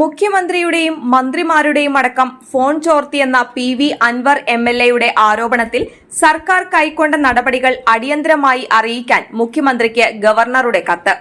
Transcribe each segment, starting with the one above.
മുഖ്യമന്ത്രിയുടെയും മന്ത്രിമാരുടെയും അടക്കം phone ചോർത്തിയെന്ന PV. Anwar എം.എൽ.എയുടെ ആരോപണത്തിൽ സർക്കാർ കൈക്കൊണ്ട നടപടികൾ അടിയന്തരമായി അറിയിക്കാൻ മുഖ്യമന്ത്രിക്ക് ഗവർണറുടെ കത്ത്.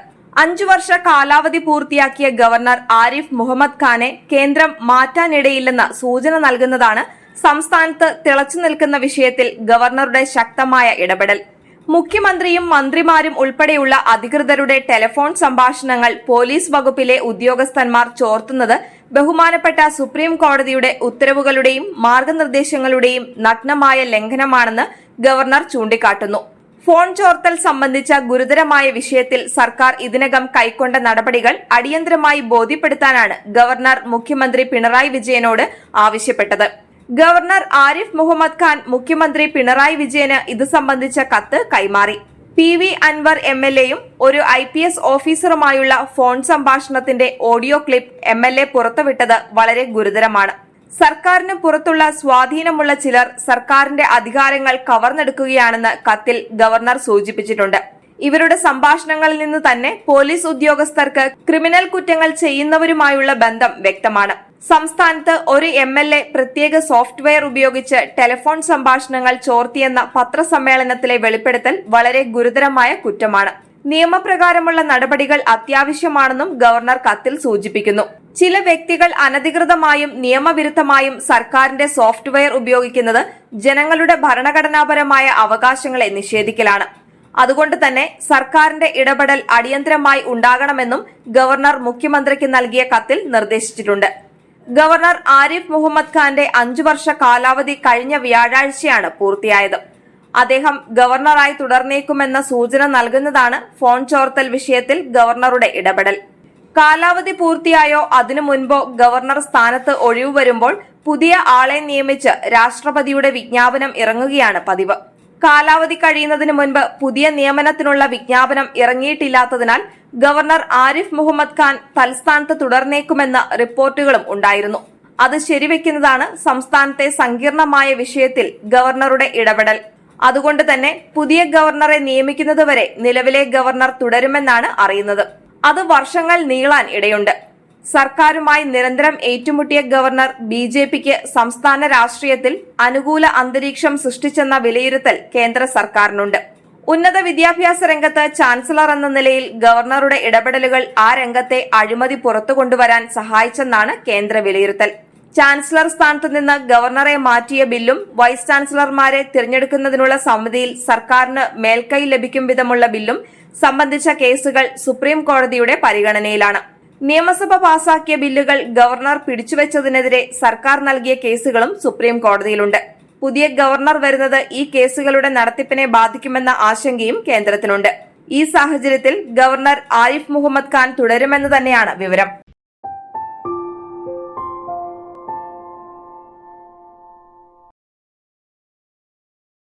5 വർഷ കാലാവധി പൂർത്തിയാക്കിയ ഗവർണർ ആരിഫ് മുഹമ്മദ് ഖാനെ കേന്ദ്രം മാറ്റാനിടയില്ലെന്ന സൂചന നൽകുന്നതാണ് സംസ്ഥാനത്ത് തിളച്ചുനിൽക്കുന്ന വിഷയത്തിൽ ഗവർണറുടെ ശക്തമായ ഇടപെടൽ. മുഖ്യമന്ത്രിയും മന്ത്രിമാരും ഉൾപ്പെടെയുള്ള അധികൃതരുടെ ടെലിഫോൺ സംഭാഷണങ്ങൾ പോലീസ് വകുപ്പിലെ ഉദ്യോഗസ്ഥന്മാർ ചോർത്തുന്നത് ബഹുമാനപ്പെട്ട സുപ്രീം കോടതിയുടെ ഉത്തരവുകളുടെയും മാർഗനിർദ്ദേശങ്ങളുടെയും നഗ്നമായ ലംഘനമാണെന്ന് ഗവർണർ ചൂണ്ടിക്കാട്ടുന്നു. ഫോൺ ചോർത്തൽ സംബന്ധിച്ച ഗുരുതരമായ വിഷയത്തിൽ സർക്കാർ ഇതിനകം കൈക്കൊണ്ട നടപടികൾ അടിയന്തരമായി ബോധ്യപ്പെടുത്താനാണ് ഗവർണർ മുഖ്യമന്ത്രി പിണറായി വിജയനോട് ആവശ്യപ്പെട്ടത്. ഗവർണർ ആരിഫ് മുഹമ്മദ് ഖാൻ മുഖ്യമന്ത്രി പിണറായി വിജയന് ഇത് സംബന്ധിച്ച കത്ത് കൈമാറി. പി.വി. അൻവർ എം.എൽ.എയും ഒരു IPS ഓഫീസറുമായുള്ള ഫോൺ സംഭാഷണത്തിന്റെ ഓഡിയോ ക്ലിപ്പ് എം.എൽ.എ പുറത്തുവിട്ടത് വളരെ ഗുരുതരമാണ്. സർക്കാരിന് പുറത്തുള്ള സ്വാധീനമുള്ള ചിലർ സർക്കാരിന്റെ അധികാരങ്ങൾ കവർന്നെടുക്കുകയാണെന്ന് കത്തിൽ ഗവർണർ സൂചിപ്പിച്ചിട്ടുണ്ട്. ഇവരുടെ സംഭാഷണങ്ങളിൽ നിന്ന് തന്നെ പോലീസ് ഉദ്യോഗസ്ഥർക്ക് ക്രിമിനൽ കുറ്റങ്ങൾ ചെയ്യുന്നവരുമായുള്ള ബന്ധം വ്യക്തമാണ്. സംസ്ഥാനത്ത് ഒരു എം.എൽ.എ പ്രത്യേക സോഫ്റ്റ്വെയർ ഉപയോഗിച്ച് ടെലിഫോൺ സംഭാഷണങ്ങൾ ചോർത്തിയെന്ന പത്രസമ്മേളനത്തിലെ വെളിപ്പെടുത്തൽ വളരെ ഗുരുതരമായ കുറ്റമാണ്. നിയമപ്രകാരമുള്ള നടപടികൾ അത്യാവശ്യമാണെന്നും ഗവർണർ കത്തിൽ സൂചിപ്പിക്കുന്നു. ചില വ്യക്തികൾ അനധികൃതമായും നിയമവിരുദ്ധമായും സർക്കാരിന്റെ സോഫ്റ്റ്വെയർ ഉപയോഗിക്കുന്നത് ജനങ്ങളുടെ ഭരണഘടനാപരമായ അവകാശങ്ങളെ നിഷേധിക്കലാണ്. അതുകൊണ്ട് തന്നെ സർക്കാരിന്റെ ഇടപെടൽ അടിയന്തരമായി ഉണ്ടാകണമെന്നും ഗവർണർ മുഖ്യമന്ത്രിക്ക് നൽകിയ കത്തിൽ നിർദ്ദേശിച്ചിട്ടുണ്ട്. ഗവർണർ ആരിഫ് മുഹമ്മദ് ഖാന്റെ 5 വർഷ കാലാവധി കഴിഞ്ഞ വ്യാഴാഴ്ചയാണ് പൂർത്തിയായത്. അദ്ദേഹം ഗവർണറായി തുടർന്നേക്കുമെന്ന സൂചന നൽകുന്നതാണ് ഫോൺ ചോർത്തൽ വിഷയത്തിൽ ഗവർണറുടെ ഇടപെടൽ. കാലാവധി പൂർത്തിയായോ അതിനു മുൻപോ ഗവർണർ സ്ഥാനത്ത് ഒഴിവ് വരുമ്പോൾ പുതിയ ആളെ നിയമിച്ച് രാഷ്ട്രപതിയുടെ വിജ്ഞാപനം ഇറങ്ങുകയാണ് പതിവ്. കാലാവധി കഴിയുന്നതിന് മുൻപ് പുതിയ നിയമനത്തിനുള്ള വിജ്ഞാപനം ഇറങ്ങിയിട്ടില്ലാത്തതിനാൽ ഗവർണർ ആരിഫ് മുഹമ്മദ് ഖാൻ തൽസ്ഥാനത്ത് തുടർന്നേക്കുമെന്ന റിപ്പോർട്ടുകളും ഉണ്ടായിരുന്നു. അത് ശരിവെക്കുന്നതാണ് സംസ്ഥാനത്തെ സങ്കീർണമായ വിഷയത്തിൽ ഗവർണറുടെ ഇടപെടൽ. അതുകൊണ്ട് തന്നെ പുതിയ ഗവർണറെ നിയമിക്കുന്നതുവരെ നിലവിലെ ഗവർണർ തുടരുമെന്നാണ് അറിയുന്നത്. അത് വർഷങ്ങൾ നീളാൻ ഇടയുണ്ട്. സർക്കാരുമായി നിരന്തരം ഏറ്റുമുട്ടിയ ഗവർണർ BJPക്ക് സംസ്ഥാന രാഷ്ട്രീയത്തിൽ അനുകൂല അന്തരീക്ഷം സൃഷ്ടിച്ചെന്ന വിലയിരുത്തൽ കേന്ദ്ര സർക്കാരിനുണ്ട്. ഉന്നത വിദ്യാഭ്യാസ രംഗത്ത് ചാൻസലർ എന്ന നിലയിൽ ഗവർണറുടെ ഇടപെടലുകൾ ആ രംഗത്തെ അഴിമതി പുറത്തു കൊണ്ടുവരാൻ സഹായിച്ചെന്നാണ് കേന്ദ്ര വിലയിരുത്തൽ. ചാൻസലർ സ്ഥാനത്തു നിന്ന് ഗവർണറെ മാറ്റിയ ബില്ലും വൈസ് ചാൻസലർമാരെ തിരഞ്ഞെടുക്കുന്നതിനുള്ള സമിതിയിൽ സർക്കാരിന് മേൽക്കൈ ലഭിക്കും വിധമുള്ള ബില്ലും സംബന്ധിച്ച കേസുകൾ സുപ്രീം കോടതിയുടെ പരിഗണനയിലാണ്. നിയമസഭ പാസാക്കിയ ബില്ലുകൾ ഗവർണർ പിടിച്ചുവെച്ചതിനെതിരെ സർക്കാർ നൽകിയ കേസുകളും സുപ്രീം കോടതിയിലുണ്ട്. പുതിയ ഗവർണർ വരുന്നത് ഈ കേസുകളുടെ നടത്തിപ്പിനെ ബാധിക്കുമെന്ന ആശങ്കയും കേന്ദ്രത്തിനുണ്ട്. ഈ സാഹചര്യത്തിൽ ഗവർണർ ആരിഫ് മുഹമ്മദ് ഖാൻ തുടരുമെന്ന് തന്നെയാണ് വിവരം.